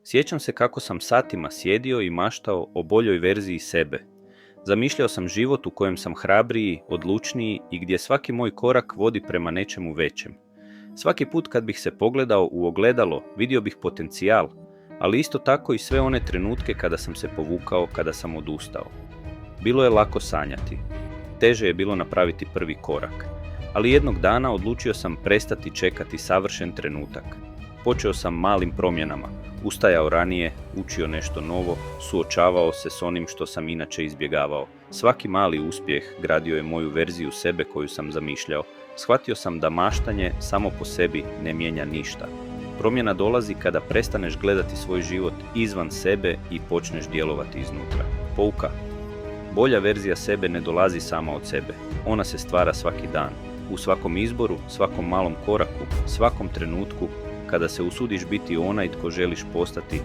Sjećam se kako sam satima sjedio i maštao o boljoj verziji sebe. Zamišljao sam život u kojem sam hrabriji, odlučniji i gdje svaki moj korak vodi prema nečemu većem. Svaki put kad bih se pogledao u ogledalo, vidio bih potencijal, ali isto tako i sve one trenutke kada sam se povukao, kada sam odustao. Bilo je lako sanjati. Teže je bilo napraviti prvi korak. Ali jednog dana odlučio sam prestati čekati savršen trenutak. Počeo sam malim promjenama, ustajao ranije, učio nešto novo, suočavao se s onim što sam inače izbjegavao. Svaki mali uspjeh gradio je moju verziju sebe koju sam zamišljao. Shvatio sam da maštanje samo po sebi ne mijenja ništa. Promjena dolazi kada prestaneš gledati svoj život izvan sebe i počneš djelovati iznutra. Pouka. Bolja verzija sebe ne dolazi sama od sebe. Ona se stvara svaki dan. U svakom izboru, svakom malom koraku, svakom trenutku, kada se usudiš biti onaj tko želiš postati,